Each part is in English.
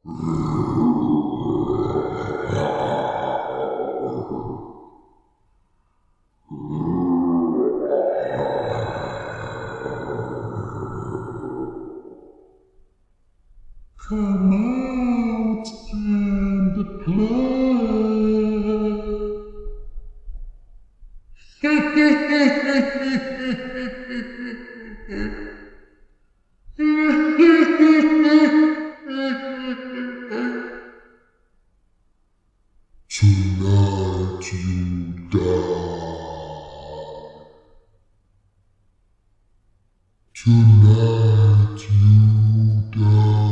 Come out and play. Tonight you die. Tonight you die.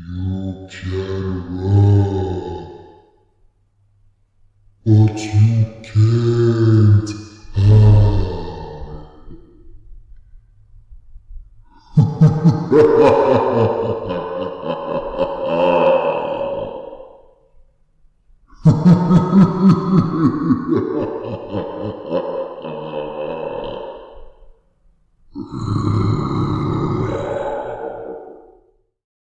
You can run, but you can't hide.